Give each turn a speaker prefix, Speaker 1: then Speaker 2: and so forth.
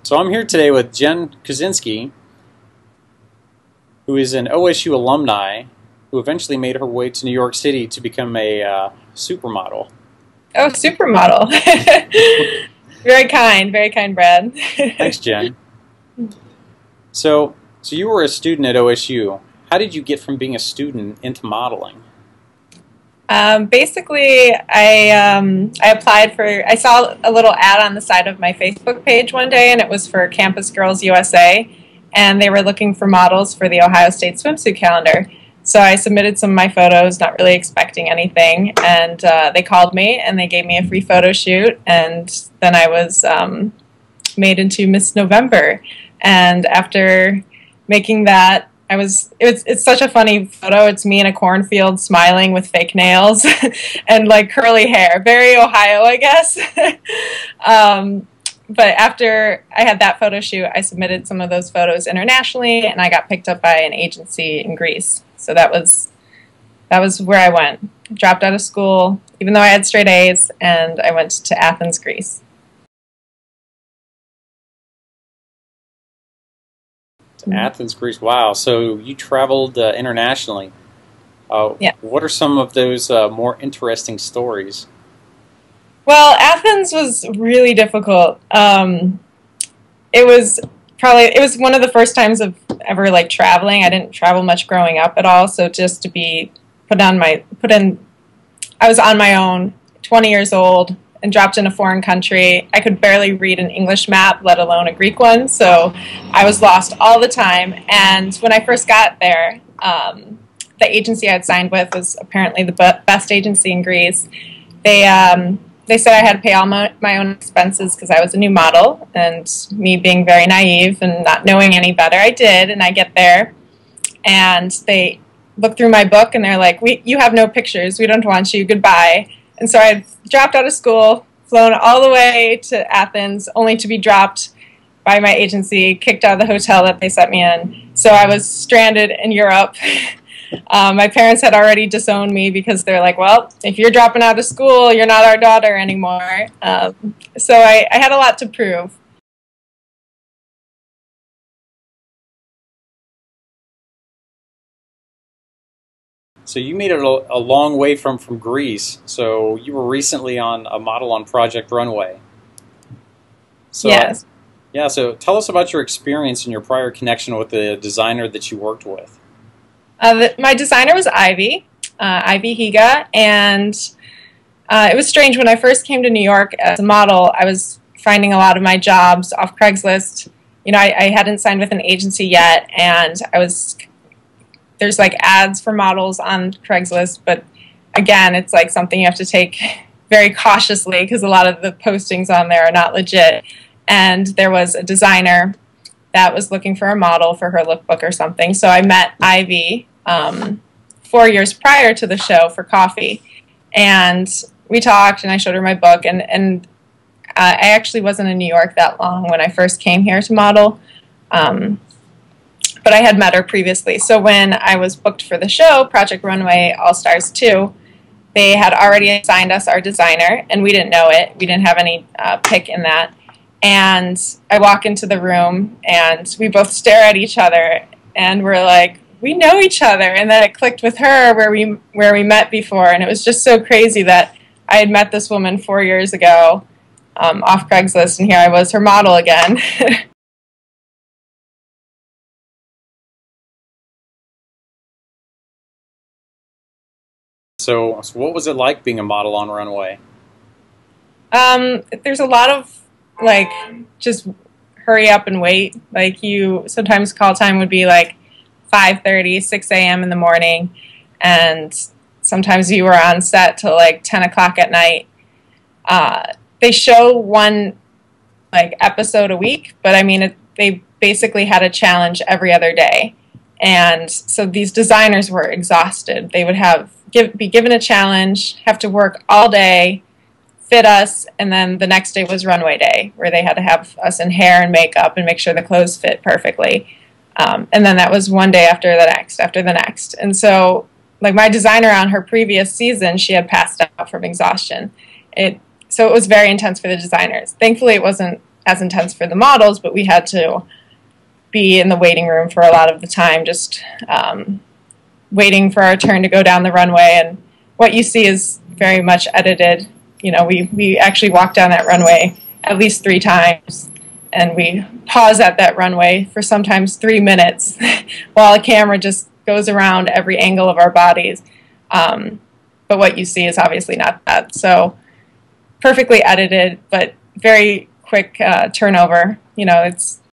Speaker 1: So I'm here today with Jenn Konsinski, who is an OSU alumni who eventually made her way to New York City to become a supermodel.
Speaker 2: Oh, supermodel. Very kind, Brad.
Speaker 1: Thanks, Jenn. So you were a student at OSU. How did you get from being a student into modeling?
Speaker 2: Basically, I applied for, I saw a little ad on the side of my Facebook page one day, and it was for Campus Girls USA, and they were looking for models for the Ohio State swimsuit calendar. So I submitted some of my photos, not really expecting anything, and they called me, and they gave me a free photo shoot, and then I was made into Miss November. And after making that, it's such a funny photo. It's me in a cornfield smiling with fake nails and like curly hair. Very Ohio, I guess. But after I had that photo shoot, I submitted some of those photos internationally, and I got picked up by an agency in Greece. So that was where I went. Dropped out of school, even though I had straight A's, and I went to Athens, Greece.
Speaker 1: Athens, Greece. Wow. So you traveled internationally.
Speaker 2: Yeah.
Speaker 1: What are some of those more interesting stories?
Speaker 2: Well, Athens was really difficult. It was one of the first times of ever like traveling. I didn't travel much growing up at all, so just to be I was on my own, 20 years old, and dropped in a foreign country. I could barely read an English map, let alone a Greek one, so I was lost all the time. And when I first got there, the agency I had signed with was apparently the best agency in Greece. They said I had to pay all my own expenses because I was a new model, and me being very naive and not knowing any better, I did. And I get there, and they look through my book, and they're like, you have no pictures. We don't want you. Goodbye. And so I dropped out of school, flown all the way to Athens, only to be dropped by my agency, kicked out of the hotel that they set me in. So I was stranded in Europe. My parents had already disowned me because they're like, well, if you're dropping out of school, you're not our daughter anymore. So I had a lot to prove.
Speaker 1: So you made it a long way from Greece. So you were recently on a model on Project Runway. So,
Speaker 2: yes.
Speaker 1: Yeah, so tell us about your experience and your prior connection with the designer that you worked with.
Speaker 2: My designer was Ivy Higa, and it was strange. When I first came to New York as a model, I was finding a lot of my jobs off Craigslist. You know, I hadn't signed with an agency yet, and there's like ads for models on Craigslist, but again, it's like something you have to take very cautiously because a lot of the postings on there are not legit. And there was a designer that was looking for a model for her lookbook or something. So I met Ivy 4 years prior to the show for coffee, and we talked, and I showed her my book, and I actually wasn't in New York that long when I first came here to model, but I had met her previously. So when I was booked for the show, Project Runway All-Stars 2, they had already assigned us our designer, and we didn't know it. We didn't have any pick in that. And I walk into the room, and we both stare at each other, and we're like, we know each other. And then it clicked with her where we met before, and it was just so crazy that I had met this woman 4 years ago off Craigslist, and here I was, her model again.
Speaker 1: So what was it like being a model on Runway?
Speaker 2: There's a lot of like just hurry up and wait. Like sometimes call time would be like 5:30, 6 a.m. in the morning, and sometimes you were on set till like 10 o'clock at night. They show one like episode a week, but I mean they basically had a challenge every other day, and so these designers were exhausted. They would be given a challenge, have to work all day, fit us, and then the next day was runway day, where they had to have us in hair and makeup and make sure the clothes fit perfectly. And then that was one day after the next. And so, like my designer on her previous season, she had passed out from exhaustion. So it was very intense for the designers. Thankfully, it wasn't as intense for the models, but we had to be in the waiting room for a lot of the time, just waiting for our turn to go down the runway. And what you see is very much edited. You know, we actually walked down that runway at least 3 times, and we pause at that runway for sometimes 3 minutes while a camera just goes around every angle of our bodies. But what you see is obviously not that. So perfectly edited, but very quick turnover. You know, it's